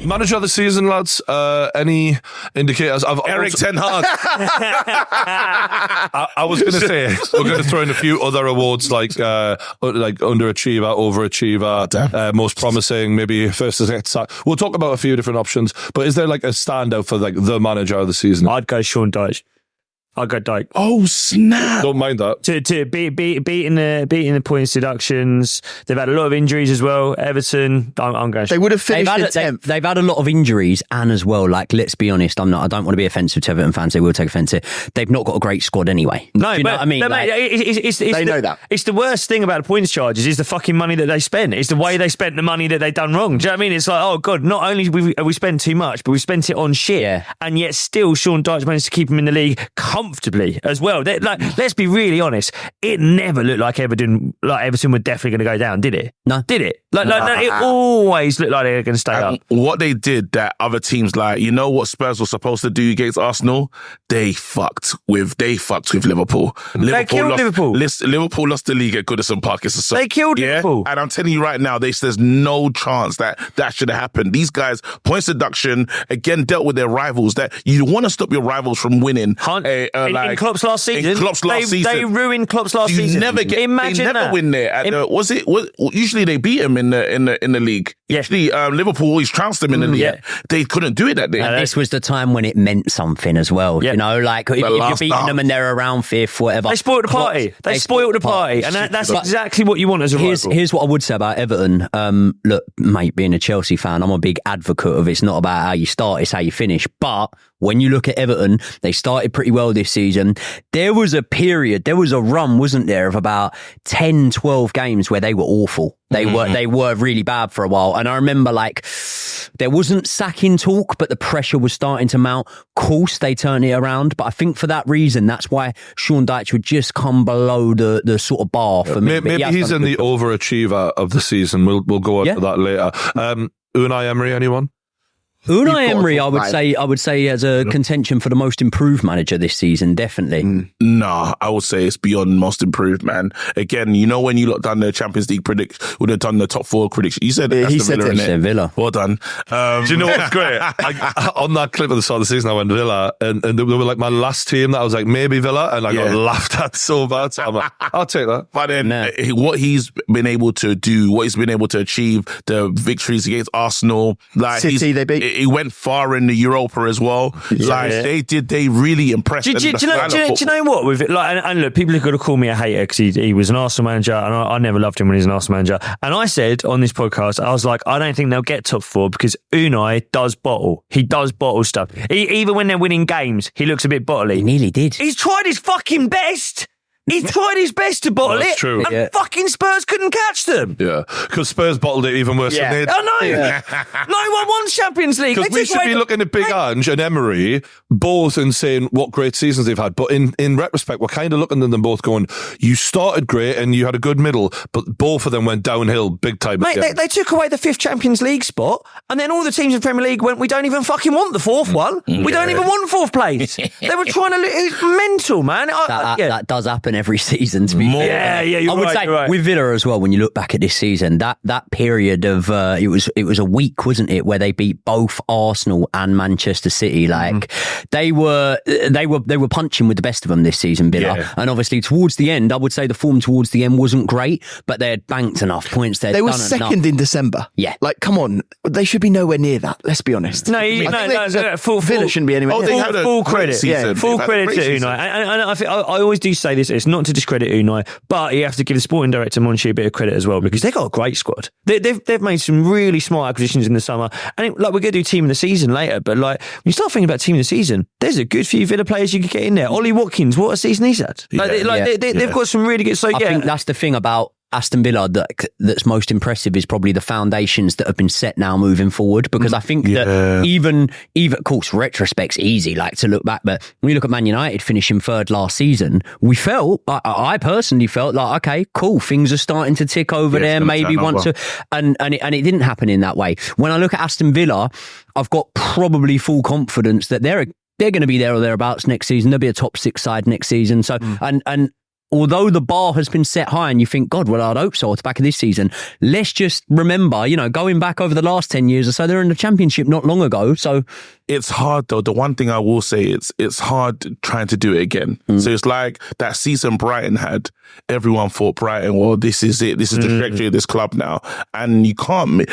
Manager of the season, lads. Any indicators? Eric Ten Hag. I was going to say we're going to throw in a few other awards like underachiever, overachiever, most promising, maybe first to get sacked. We'll talk about a few different options. But is there like a standout for like the manager of the season? I'd go Sean Dyche. I'd go Dyche. Oh snap! Don't mind that. To beating the points deductions. They've had a lot of injuries as well. Everton. I'm going. They would have finished in 10th. They've had a lot of injuries, and as well, like, let's be honest, I don't want to be offensive to Everton fans. They will take offence to it. They've not got a great squad anyway. No, do you know what I mean? They know that. It's the worst thing about the points charges is the fucking money that they spent. It's the way they spent the money that they done wrong. Do you know what I mean? It's like, oh God, not only have we spent too much, but we spent it on shit, and yet still Sean Dyche managed to keep him in the league comfortably as well. Let's be really honest. It never looked like Everton were definitely going to go down, did it? No. Did it? No, it always looked like they were going to stay up. What they did that other teams, like, you know what Spurs were supposed to do against Arsenal? They fucked with Liverpool. They killed Liverpool. Liverpool lost the league at Goodison Park. They killed Liverpool. And I'm telling you right now, there's no chance that should have happened. These guys, points deduction, again, dealt with their rivals. That you want to stop your rivals from winning. In Klopp's last season, they ruined Klopp's last season. They never win there. Usually they beat him in the league. Yeah. Usually Liverpool always trounced them in the league. Yeah. They couldn't do it that day. And this was the time when it meant something as well. Yeah. You know, like if you're beating them and they're around fifth, whatever. They spoiled the party. They spoiled the party, and that's exactly what you want as a rival. Here's what I would say about Everton. Look, mate, being a Chelsea fan, I'm a big advocate of it's not about how you start, it's how you finish. But when you look at Everton, they started pretty well this season. There was a run, wasn't there, of about 10, 12 games where they were awful. They were really bad for a while. And I remember, like, there wasn't sacking talk, but the pressure was starting to mount. Of course, they turned it around. But I think for that reason, that's why Sean Dyche would just come below the sort of bar for me. Maybe he's in the overachiever of the season. We'll go on to that later. Unai Emery, anyone? Unai Emery, I would say as a contention for the most improved manager this season, definitely. Nah, I would say it's beyond most improved, man. Again, you know when you look done the Champions League would have done the top four prediction. You said Villa. Well done. Do you know what's great? On that clip at the start of the season, I went Villa, and they were like my last team that I was like maybe Villa, and I got laughed at so bad. So I'm like, I'll take that. But then what he's been able to do, what he's been able to achieve, the victories against Arsenal, like City, they beat. He went far in the Europa as well. They really impressed. Do you know what? With it, like, and look, people are going to call me a hater because he was an Arsenal manager, and I never loved him when he was an Arsenal manager. And I said on this podcast, I was like, I don't think they'll get top four because Unai does bottle. He does bottle stuff. Even when they're winning games, he looks a bit bottly. He nearly did. He's tried his fucking best. He tried his best to bottle it, true. And fucking Spurs couldn't catch them. Yeah, because Spurs bottled it even worse than they did. I know. Yeah. No one won Champions League. Because we should be looking at Big Ange and Emery both and saying what great seasons they've had. But in retrospect, we're kind of looking at them both going, you started great and you had a good middle, but both of them went downhill big time. Mate, they took away the fifth Champions League spot, and then all the teams in the Premier League went, we don't even fucking want the fourth one. We don't even want fourth place. They were trying to... It was mental, man. That does happen every season, to be fair. Yeah, I would say right. With Villa as well, when you look back at this season, that period of it was a week, wasn't it, where they beat both Arsenal and Manchester City. Like they were punching with the best of them this season, Villa. Yeah. And obviously towards the end, I would say the form towards the end wasn't great, but they had banked enough points. They were second in December. Yeah, like come on, they should be nowhere near that. Let's be honest. Villa shouldn't be anywhere. Full credit. Full credit to Unai. And I always do say this. It's not to discredit Unai, but you have to give the sporting director Monchi a bit of credit as well because they got a great squad. They've made some really smart acquisitions in the summer, and we're going to do team of the season later. But like when you start thinking about team of the season, there's a good few Villa players you could get in there. Ollie Watkins, what a season he's had! They've got some really good. So I think that's the thing about Aston Villa that's most impressive is probably the foundations that have been set now moving forward, because I think that even of course retrospect's easy like to look back, but when you look at Man United finishing third last season, we felt, I personally felt like, okay, cool, things are starting to tick over there, maybe want to, and it didn't happen in that way. When I look at Aston Villa, I've got probably full confidence that they're going to be there or thereabouts next season. They'll be a top 6 side next season. So and although the bar has been set high and you think, God, well, I'd hope so at the back of this season, let's just remember, going back over the last 10 years or so, they're in the Championship not long ago. So it's hard, though. The one thing I will say is it's hard trying to do it again. So it's like that season Brighton had. Everyone thought Brighton, well, this is it. This is the trajectory of this club now. And you can't.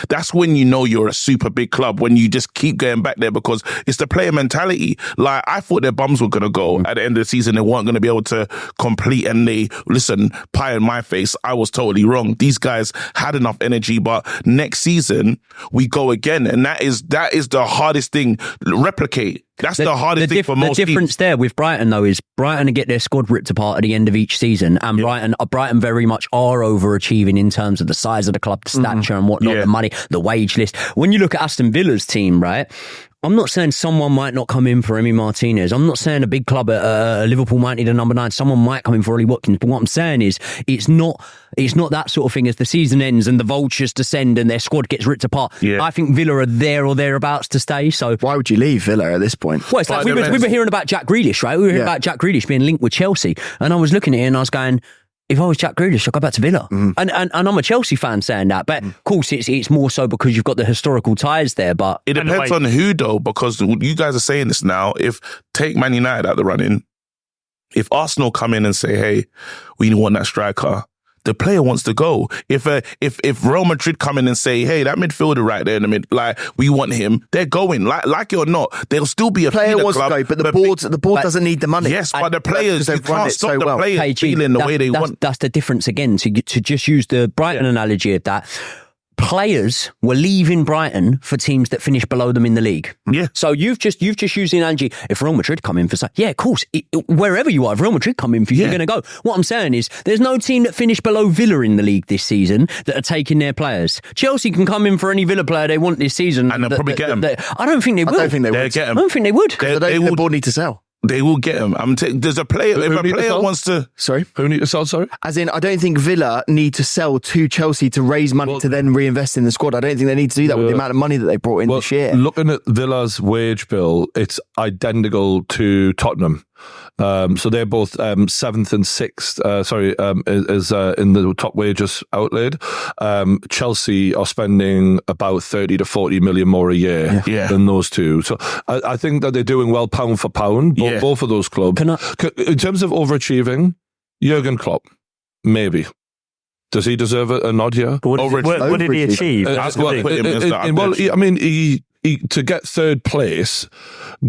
That's when you know you're a super big club, when you just keep going back there, because it's the player mentality. Like, I thought their bums were going to go at the end of the season. They weren't going to be able to complete, and pie in my face, I was totally wrong. These guys had enough energy, but next season we go again, and that is the hardest thing to replicate. That's the hardest thing for most teams. The difference there with Brighton, though, is Brighton get their squad ripped apart at the end of each season, and Brighton very much are overachieving in terms of the size of the club, the stature and whatnot, the money, the wage list. When you look at Aston Villa's team, right, I'm not saying someone might not come in for Emi Martinez. I'm not saying a big club at Liverpool might need a number 9. Someone might come in for Ollie Watkins. But what I'm saying is it's not that sort of thing as the season ends and the vultures descend and their squad gets ripped apart. Yeah. I think Villa are there or thereabouts to stay. So why would you leave Villa at this point? Well, it's like we were hearing about Jack Grealish, right? We were hearing about Jack Grealish being linked with Chelsea. And I was looking at it and I was going, if I was Jack Grealish, I'd go back to Villa. And I'm a Chelsea fan saying that. But of course, it's more so because you've got the historical ties there. But it depends on who, though, because you guys are saying this now. If take Man United out the running, if Arsenal come in and say, hey, we want that striker, the player wants to go. If Real Madrid come in and say, hey, that midfielder right there in the mid, like, we want him, they're going. Like it or not, there'll still be a player wants to go, but the board doesn't need the money. Yes, but the players, you can't stop the players feeling the way they want. That's the difference again. To just use the Brighton analogy of that. Players were leaving Brighton for teams that finished below them in the league. Yeah. So you've just used the analogy. If Real Madrid come in for something, yeah, of course, wherever you are, if Real Madrid come in for you, you're going to go. What I'm saying is, there's no team that finished below Villa in the league this season that are taking their players. Chelsea can come in for any Villa player they want this season, and they'll probably get them. I don't think they will. I don't think they would. Get them. I don't think they would. The board need to sell. They will get him. There's a player. If a player wants to, sorry, who need to sell? Sorry, as in, I don't think Villa need to sell to Chelsea to raise money to then reinvest in the squad. I don't think they need to do that with the amount of money that they brought in this year. Looking at Villa's wage bill, it's identical to Tottenham. So they're both 7th and 6th. Is in the top wages outlaid. Chelsea are spending about 30 to 40 million more a year than those two. So I think that they're doing well pound for pound. Both of those clubs. In terms of overachieving, Jurgen Klopp, maybe. Does he deserve a nod here? What did he achieve? To get third place,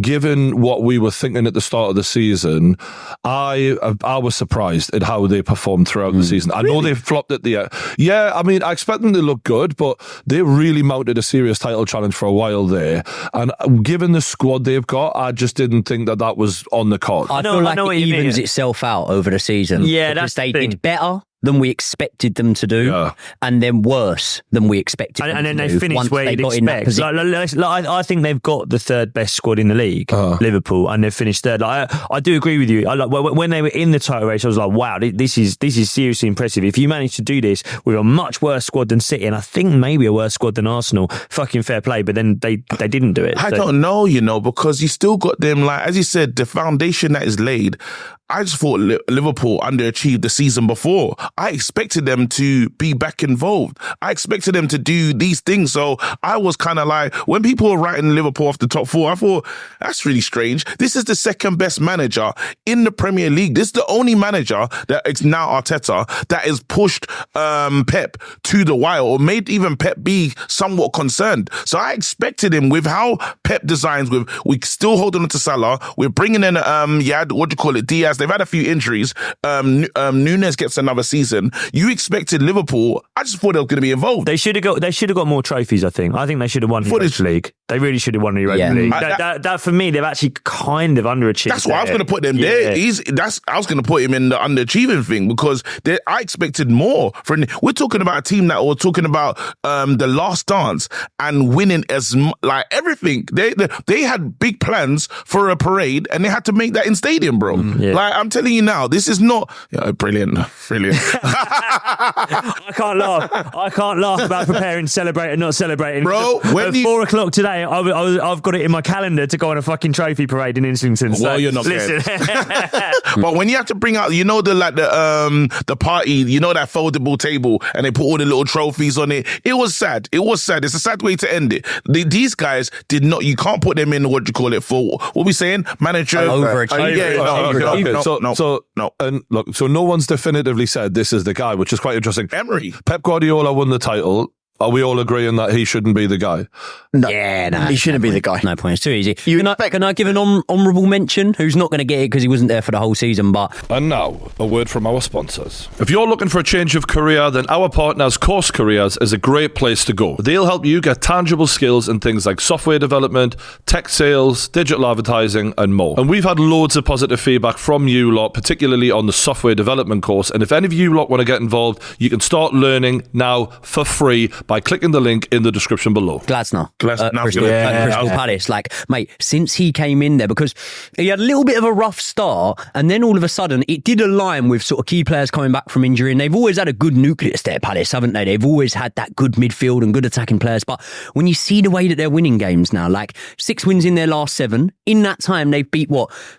given what we were thinking at the start of the season, I was surprised at how they performed throughout the season. I know they flopped at the end. Yeah, I mean, I expect them to look good, but they really mounted a serious title challenge for a while there. And given the squad they've got, I just didn't think that was on the card. I feel like it evens itself out over the season. Yeah, that's they did better than we expected them to do, and then worse than we expected them to do. And then they finished where you'd expect. I think they've got the third best squad in the league, Liverpool, and they've finished third. I do agree with you. When they were in the title race, I was like, wow, this is seriously impressive. If you manage to do this with a much worse squad than City, and I think maybe a worse squad than Arsenal, fucking fair play, but then they didn't do it. I don't know, because you still got them, like, as you said, the foundation that is laid. I just thought Liverpool underachieved the season before. I expected them to be back involved. I expected them to do these things. So I was kind of like, when people were writing Liverpool off the top 4, I thought, that's really strange. This is the second best manager in the Premier League. This is the only manager that is now Arteta that has pushed Pep to the wire, or made even Pep be somewhat concerned. So I expected him, with how Pep designs, we still holding on to Salah. We're bringing in, Diaz. They've had a few injuries. Núñez gets another season. You expected Liverpool. I just thought they were going to be involved. They should have got more trophies. I think they should have won the Europa League. They really should have won the Europa League. That for me, they've actually kind of underachieved. That's why I was going to put them there. I was going to put him in the underachieving thing, because I expected more. We're talking about a team that we're talking about the last dance and winning everything. They had big plans for a parade, and they had to make that in stadium, bro. I'm telling you now, this is not brilliant. I can't laugh about preparing, celebrating, not celebrating. Bro, at 4 o'clock today, saying I've got it in my calendar to go on a fucking trophy parade in Islington. So Well, you're not listen. But when you have to bring out, the party, that foldable table, and they put all the little trophies on it, it was sad. It's a sad way to end it. These guys did not. You can't put them in for what we saying, manager overachieving. No. And look, so no one's definitively said this is the guy, which is quite interesting. Emery, Pep Guardiola won the title. Are we all agreeing that he shouldn't be the guy? No. Yeah, no. He shouldn't be the guy. No point. It's too easy. Can I give an honourable mention? Who's not going to get it because he wasn't there for the whole season, but... And now, a word from our sponsors. If you're looking for a change of career, then our partners, Course Careers, is a great place to go. They'll help you get tangible skills in things like software development, tech sales, digital advertising, and more. And we've had loads of positive feedback from you lot, particularly on the software development course. And if any of you lot want to get involved, you can start learning now for free by clicking the link in the description below. Crystal Yeah. Palace. Like, mate, since he came in there, because he had a little bit of a rough start, and then all of a sudden it did align with sort of key players coming back from injury, and they've always had a good nucleus there, Palace, haven't they? They've always had that good midfield and good attacking players. But when you see the way that they're winning games now, like 6 wins in their last 7, in that time they've beat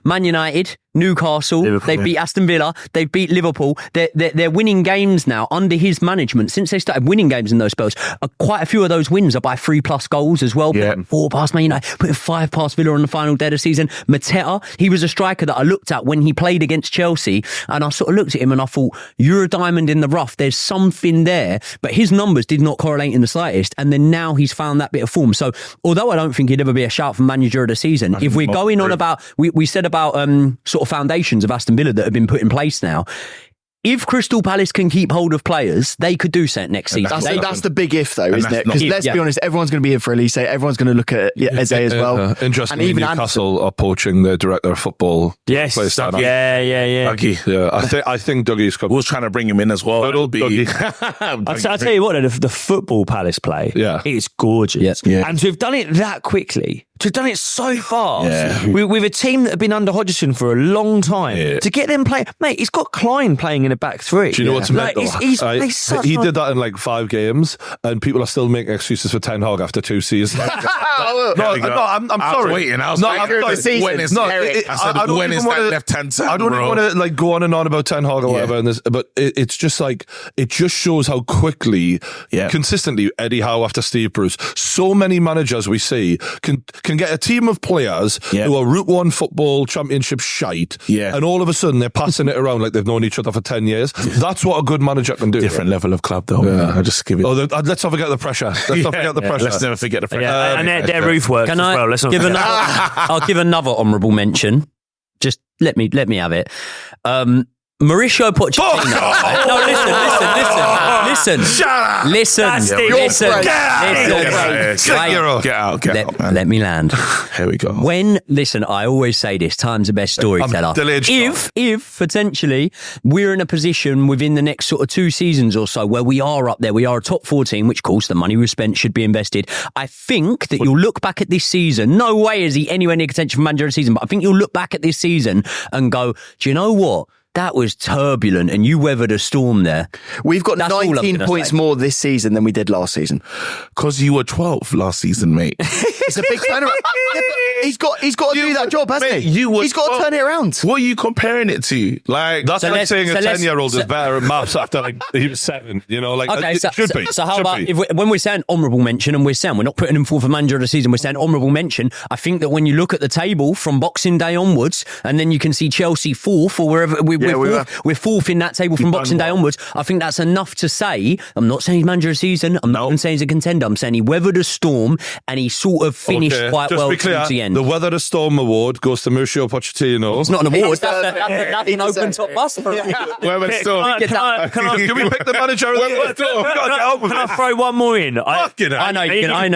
Man United, Newcastle, they've beat Aston Villa, they've beat Liverpool. They're winning games now under his management. Since they started winning games in those spells, quite a few of those wins are by 3+ goals as well. Yeah. 4 past Man United, putting 5 past Villa on the final day of the season. Mateta, he was a striker that I looked at when he played against Chelsea, and I sort of looked at him and I thought, you're a diamond in the rough. There's something there, but his numbers did not correlate in the slightest. And then now he's found that bit of form. So although I don't think he'd ever be a shout for manager of the season, if we're going on about, we said about sort of foundations of Aston Villa that have been put in place now. If Crystal Palace can keep hold of players, they could do something next season. That's the big if, though, isn't it? Because let's be honest, everyone's going to be in for Elise. Everyone's going to look at Eze as well. Interestingly, Newcastle are poaching their director of football. Yes. Yeah. Dougie. Yeah, I think Dougie's coming. Was trying to bring him in as well. Little Dougie. I'll tell you what, the football Palace play, it's gorgeous. Yeah. And to have done it that quickly, to have done it so fast, with a team that have been under Hodgson for a long time, to get them playing, mate, he's got Klein playing in a back three. Do you know what's mental? He did that in like 5 games, and people are still making excuses for Ten Hag after 2 seasons. I'm sorry. Waiting. I was when is left hand side? I don't even want to like go on and on about Ten Hag or whatever in this, but it's just like it just shows how quickly, consistently, Eddie Howe after Steve Bruce, so many managers we see can get a team of players who are Route 1 football championship shite, and all of a sudden they're passing it around like they've known each other for 10 years. That's what a good manager can do. Different level of club, though. I just give it. Let's not forget the pressure. Let's never forget the pressure. And their roof works as well. Let's not forget. I'll give another honourable mention. Just let me have it. Mauricio Pochettino. No, listen. Shut up. Listen. Get out, man. Let me land. Here we go. I always say this, time's the best storyteller. If potentially we're in a position within the next sort of 2 seasons or so where we are up there, we are a top 14, which of course the money we've spent should be invested. I think that you'll look back at this season, no way is he anywhere near contention for manager of the season, but I think you'll look back at this season and go, do you know what? That was turbulent, and you weathered a storm there. We've got 19 points more this season than we did last season. Because you were 12 last season, mate. It's a big turnaround. He's got to do that job, hasn't he? He's got to turn it around. What are you comparing it to? Like that's like saying a 10-year-old is better at maths after like he was 7. You know, like okay, it should be. So how about when we're saying honourable mention, and we're not putting him forward for manager of the season, we're saying honourable mention. I think that when you look at the table from Boxing Day onwards, and then you can see Chelsea 4th or wherever we're 4th in that table from Boxing Day onwards. I think that's enough to say. I'm not saying he's manager of the season. I'm not even saying he's a contender. I'm saying he weathered a storm and he sort of finished quite well towards the end. The Weather the Storm award goes to Mauricio Pochettino. It's not an award. That's an open top bus. Weather Storm. Can we pick the manager of the Storm? Can I throw one more in? I know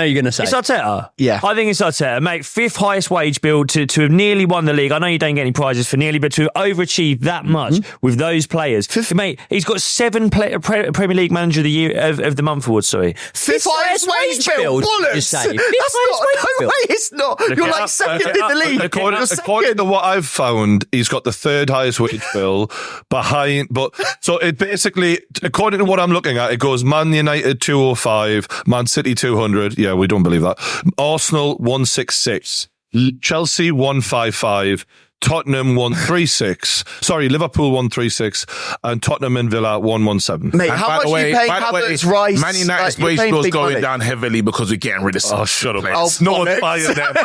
you're going to say. It's Arteta. Yeah. I think it's Arteta. Mate, 5th highest wage bill to have nearly won the league. I know you don't get any prizes for nearly, but to have overachieved that much much with those players. Mate, he's got 7 Premier League Manager of the Year of the Month awards. Sorry, 5th highest wage bill. Bollocks. That's not. No way, it's not. You're like second in the league. According to what I've found, he's got the 3rd highest wage bill behind. But so it basically, according to what I'm looking at, it goes Man United 205, Man City 200. Yeah, we don't believe that. Arsenal 166, Chelsea 155. Tottenham 136. Sorry, Liverpool 136, and Tottenham and Villa 117. Mate, how much are you paying Havertz, Rice? Man United's wage bill's going down heavily because we're getting rid of some. Oh, shut up. No one's buying them.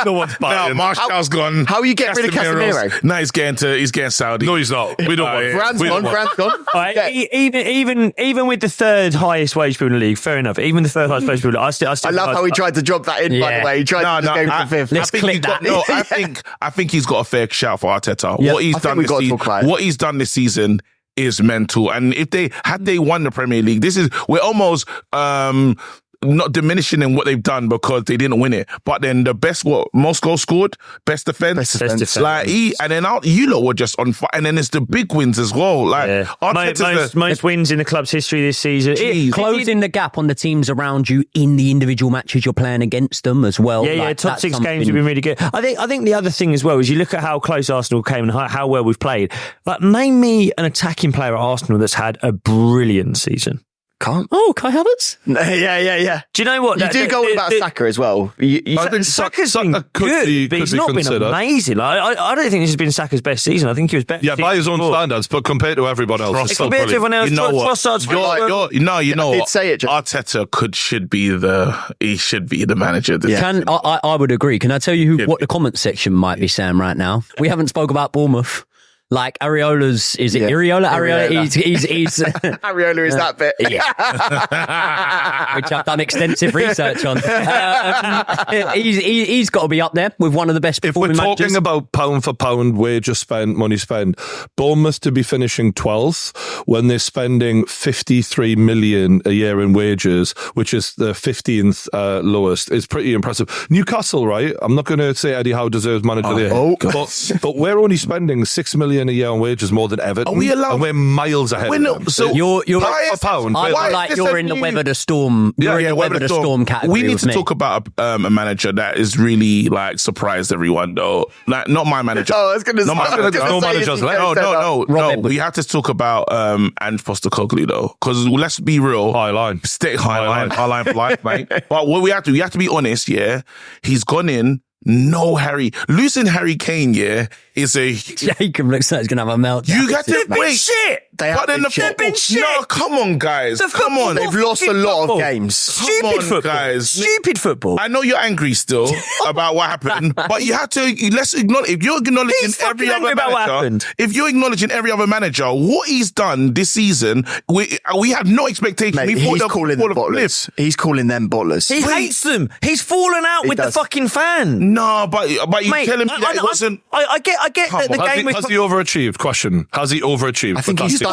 No one's buying them. Martial's gone. How are you getting rid of Casemiro? No, he's getting Saudi. No, he's not. We don't want Brand's gone. Right, even with the 3rd highest wage bill in the league, fair enough. Even the 3rd highest wage bill, I love how he tried to drop that in. By the way, he tried to go for 5th. Let's click that. I think he's got a fair shout for Arteta. Yeah, What he's done this season is mental. And if they won the Premier League, we're almost not diminishing in what they've done because they didn't win it. But then the most goals scored, best defense. Like and then you lot were just on fire. And then it's the big wins as well. Like most wins in the club's history this season. Closing the gap on the teams around you in the individual matches you're playing against them as well. Yeah, top 6 games have been really good. I think the other thing as well is you look at how close Arsenal came and how well we've played. Like, name me an attacking player at Arsenal that's had a brilliant season. Can't. Oh, Kai Havertz? Yeah. Do you know what? You do go about Saka as well. I think Saka's been good, but he's not been amazing. Like, I don't think this has been Saka's best season. I think he was better. Yeah, by his own standards, but compared to everyone else, compared to everyone else, you know what? I did say it, Arteta should be the manager. I would agree. Can I tell you what the comment section might be saying right now? We haven't spoke about Bournemouth. Like Areola's, is it Areola? He's Areola is that bit. Yeah. Which I've done extensive research on. He's got to be up there with one of the best performing managers. If we're talking about pound for pound wages spent, money spent, Bournemouth to be finishing 12th when they're spending 53 million a year in wages, which is the 15th lowest, is pretty impressive. Newcastle, right? I'm not going to say Eddie Howe deserves manager of the year, but we're only spending 6 million a year on wages more than Everton. Are we allowed? And we're miles ahead. So you're a pound. I like you're in the weather the storm. You're in the weather the storm category. We need to talk about a manager that is really like surprised everyone though. Like not my manager. I was going to say no managers left. No. We have to talk about Ange Postecoglou though, because let's be real. High line for life, mate. But what we have to be honest. Yeah, he's gone in. Losing Harry Kane, is a... Jacob looks like he's going to have a meltdown. You got to wait. Shit. They've been shit. No, come on, guys. Come on. They've lost a lot of games. Stupid football. Guys. Stupid football. I know you're angry still about what happened, but you have to, let's acknowledge, if you're acknowledging every other manager, what he's done this season, we had no expectation. Mate, he's calling them bottlers. He's calling them bottlers. He hates them. He's fallen out with the fucking fan. No, but you're telling me that it wasn't... I get that the game... Has he overachieved? Question. Has he overachieved? I think he's done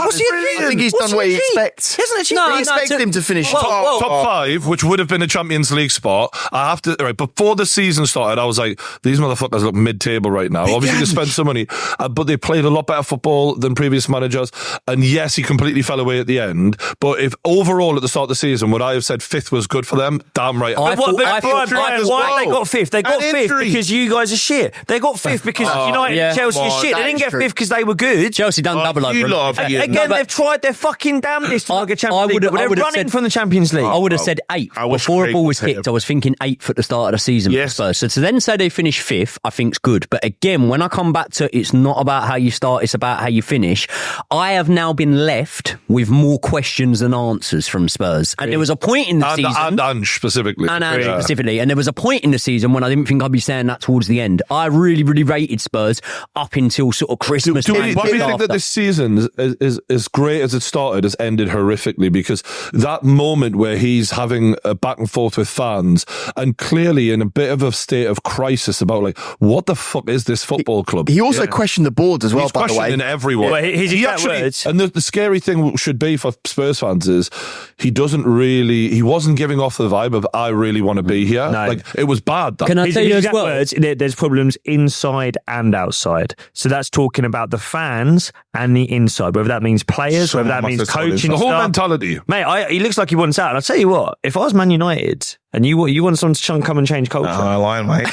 what he expects. He hasn't achieved. He expects him to finish top 5, which would have been a Champions League spot. I have to... Right, before the season started, I was like, these motherfuckers look mid-table right now. Obviously, they spent some money, but they played a lot better football than previous managers. And yes, he completely fell away at the end. But if overall at the start of the season, would I have said 5th was good for them? Damn right. Why they got 5th? They got 5th because you guys are shit. They got 5th because United and Chelsea are shit. They didn't get 5th because they were good. Chelsea done double over them. Again, they've tried their fucking damnedest to make a Champions League. They're running from the Champions League. I would have said 8th. Before a ball was kicked, I was thinking 8th at the start of the season for Spurs. So to then say they finish 5th, I think's good. But again, when I come back to it's not about how you start, it's about how you finish. I have now been left with more questions than answers from Spurs. And there was a point in the season... And Ange specifically. And there was a point in the season when I didn't think I'd be saying that towards the end. I really, really rated Spurs up until sort of Christmas. Do we think that this season is as great as it started has ended horrifically? Because that moment where he's having a back and forth with fans and clearly in a bit of a state of crisis about like, what the fuck is this football club? He also questioned the board as well, he's by the way. Questioning everyone. Well, he actually, and the scary thing should be for Spurs fans is he wasn't giving off the vibe of I really want to be here. No. Like it was bad. Can I tell you exact words, there's problems inside and outside. So that's talking about the fans and the inside, whether that means players, whether that means coaching, the whole staff. mentality. Mate, he looks like he wants out. And I'll tell you what, if I was Man United and you want someone to come and change culture. I'm lying, mate.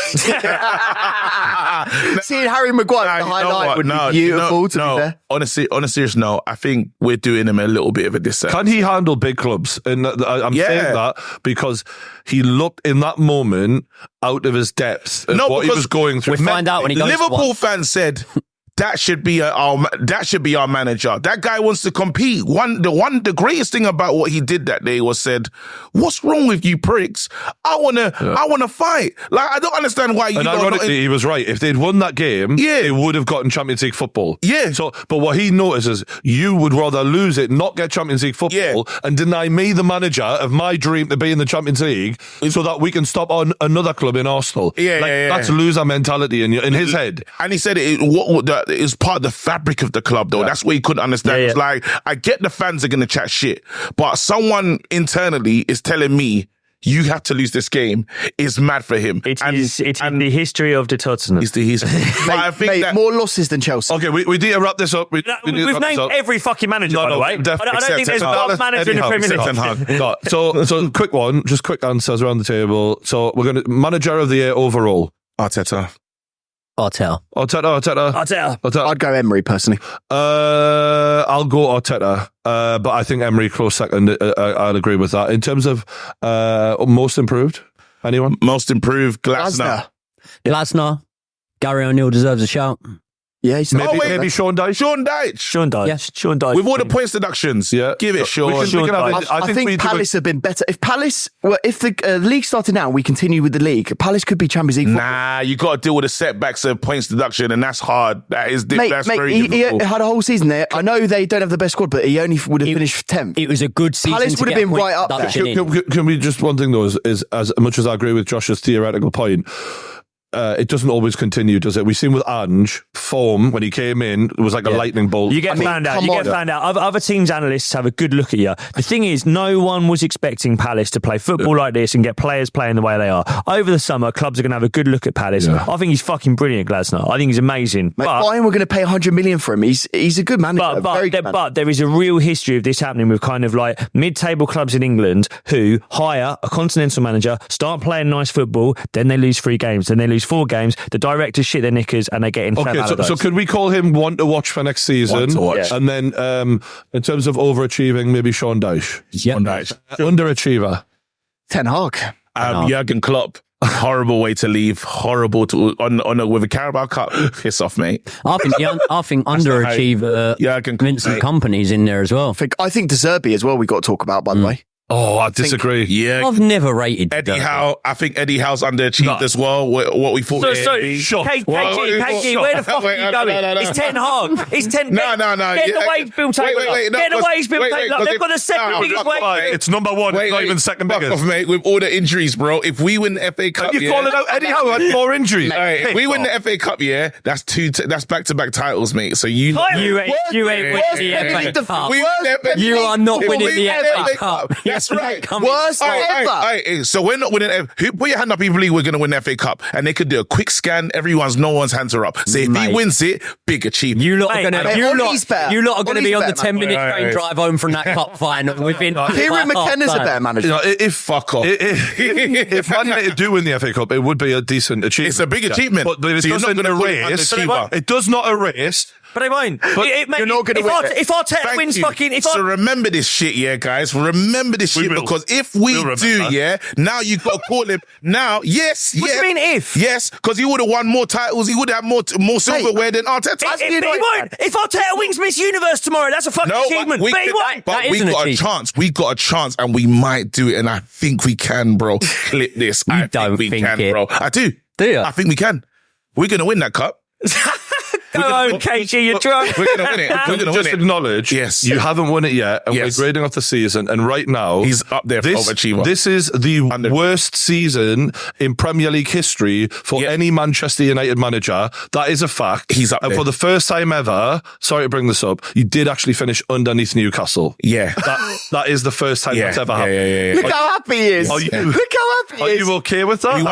Seeing Harry Maguire the highlight would be beautiful, to be fair. On a serious note, I think we're doing him a little bit of a disservice. Can he handle big clubs? And I'm saying that because he looked in that moment out of his depth of what he was going through. We find out when he goes Liverpool fans said that should be our manager. That guy wants to compete. The greatest thing about what he did that day was said, "What's wrong with you pricks? I wanna fight." Like, I don't understand why you. And ironically, he was right. If they'd won that game, they would have gotten Champions League football. Yeah. So, but what he notices, you would rather lose it, not get Champions League football, and deny me the manager of my dream to be in the Champions League, so that we can stop on another club in Arsenal. That's loser mentality in his head. And he said it's part of the fabric of the club, though. That's what he couldn't understand. It's like, I get the fans are going to chat shit, but someone internally is telling me you have to lose this game is mad for him. It's in the history of the Tottenham. It's the history. I think that more losses than Chelsea. Okay, we need to wrap this up. We've named every fucking manager, by the way. I don't think there's one manager in the Premier League. So quick one, just quick answers around the table. So we're going to manager of the year overall. Arteta. Arteta. I'd go Emery personally. I'll go Arteta, but I think Emery close second. I'd agree with that. In terms of most improved, anyone? Most improved, Glasner. Gary O'Neill deserves a shout. Yeah, he's maybe Sean Dyche. Sean Dyche. Yes, Sean Dyche. With all the points deductions, give it Sean. I think Palace have been better. If the league started now, we continue with the league. Palace could be Champions League. Nah, you got to deal with the setbacks of points deduction, and that's hard. That's very difficult. He had a whole season there. I know they don't have the best squad, but he only would have finished 10th. It was a good season. Palace would have been right up there. Can we just one thing though is as much as I agree with Josh's theoretical point. It doesn't always continue, does it? We've seen with Ange, form, when he came in, it was like a lightning bolt. You get found out. Other teams' analysts have a good look at you. The thing is, no one was expecting Palace to play football like this and get players playing the way they are. Over the summer, clubs are going to have a good look at Palace. Yeah. I think he's fucking brilliant, Glasner. I think he's amazing. Mate, Bayern were going to pay 100 million for him. He's a good manager. But there is a real history of this happening with kind of like mid-table clubs in England who hire a continental manager, start playing nice football, then they lose 3 games, then they lose 4 games, the directors shit their knickers and they get in. Okay, so could we call him one to watch for next season? One to watch. And then in terms of overachieving, maybe Sean Dyche. Yep. Sean Dyche. Underachiever. Ten Hag. Jurgen Klopp. Horrible way to leave. Horrible to with a Carabao Cup. Piss off, mate. I think underachiever. Vincent Kompany's in there as well. I think De Zerbi as well. We got to talk about, by the way. Oh, I disagree. I've never rated Eddie Howe. I think Eddie Howe's underachieved as well. What we thought. KG, where the fuck are you going? It's Ten Hag. It's 10. No. Get the wage bill taken up. Get the wage bill taken up. They've got the second biggest wage. It's number one. It's not even second biggest. Off, mate. With all the injuries, bro. If we win the FA Cup, you're calling out Eddie Howe had more injuries. If we win the FA Cup, that's back-to-back titles, mate. So you ain't winning the FA Cup. You are not winning the FA Cup. That's right. Worst ever. So we're not winning. Put your hand up if you believe we're going to win the FA Cup. And they could do a quick scan. No one's hands are up. So if he wins it, big achievement. You lot are going to be on the 10-minute train drive home from that cup final within. Kieran McKenna's a better manager. Fuck off. If Man United do win the FA Cup, it would be a decent achievement. It's a big achievement. But it does not erase. But they won't. You're not going to win. If Arteta wins So remember this shit, guys. Remember this shit because if we do, now you got to call him. Now, yes. What do you mean if? Yes, because he would have won more titles. He would have more silverware than Arteta. He won't. If Arteta wins Miss Universe tomorrow, that's a fucking achievement. But he won't. But we got a chance. We got a chance and we might do it. And I think we can, bro. Clip this. I think we can, bro. I do. Do you? I think we can. We're going to win that cup. Go on, KG, you're drunk. We're going to win it. We're going to win Just it. acknowledge you haven't won it yet, and we're grading off the season. And right now, he's up there for overachiever. This is the worst season in Premier League history for any Manchester United manager. That is a fact. He's up there. And for the first time ever, sorry to bring this up, you did actually finish underneath Newcastle. Yeah. That is the first time that's ever happened. Yeah. Look how happy he is. Look how happy he Are is. you okay with that?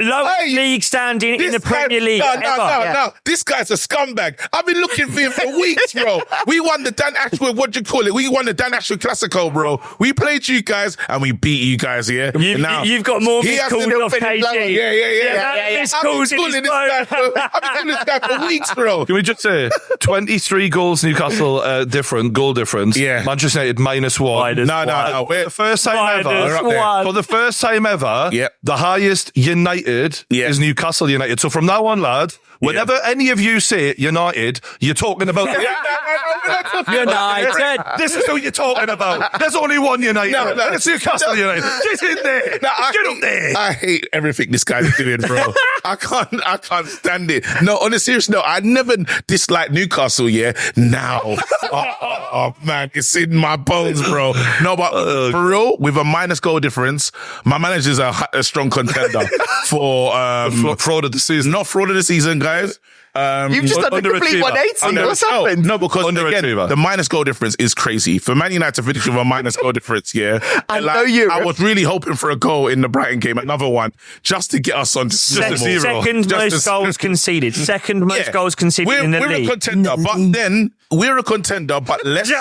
Lowest league standing in the Premier League. No. This guy's a scumbag. I've been looking for him for weeks, bro. We won the Dan Ashworth, what do you call it? We won the Dan Ashworth Classico, bro. We played you guys and we beat you guys, yeah? You've got more missed calls off KG. Yeah. Missed calls in his phone. I've been calling this guy for weeks, bro. Can we just say 23 goals Newcastle goal difference? Yeah. Manchester United -1. No. For the first time ever. For the first time ever, the highest United is Newcastle United. So from now on, lad, whenever any of you say United, you're talking about United. This is who you're talking about. There's only one United. No, it's Newcastle United. Get in there. Get up there. I hate everything this guy's doing, bro. I can't stand it. No, on a serious note, I never disliked Newcastle, Now. Oh, man, it's in my bones, bro. No, but for real, with a minus goal difference, my manager's a strong contender for fraud of the season. Not fraud of the season, guys. You've just done a complete 180. What's happened? No, because again, the minus goal difference is crazy. For Man United to finish with a minus goal difference, I was really hoping for a goal in the Brighton game, another one, just to get us on second most goals conceded. Second most goals conceded in the league. We're a contender, but then we're a contender, but let's in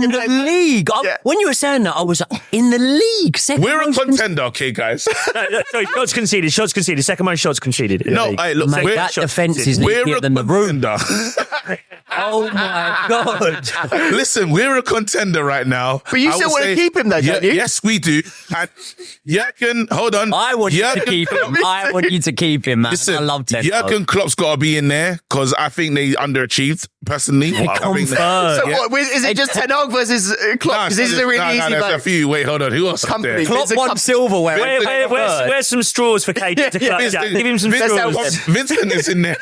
the league. When you were saying that, I was in the league. We're a contender, okay, guys. Sorry, shots conceded. Second most shots conceded. No, hey, look, mate, that defence is nearer than the room. Oh my God. Listen, we're a contender right now. But you still want to keep him there, don't you? Yes, we do. And Jurgen, hold on. I want you to keep him. I want you to keep him, man. Listen, I love Ted. Jurgen Klopp's got to be in there because I think they underachieved, personally. So what, is it just Ten Hag versus Klopp? Because this is a really easy there's a few. Wait, hold on. Who else up there? Klopp won silverware. Where's some straws for KG to clutch at? Give him some straws. Vincent is in there.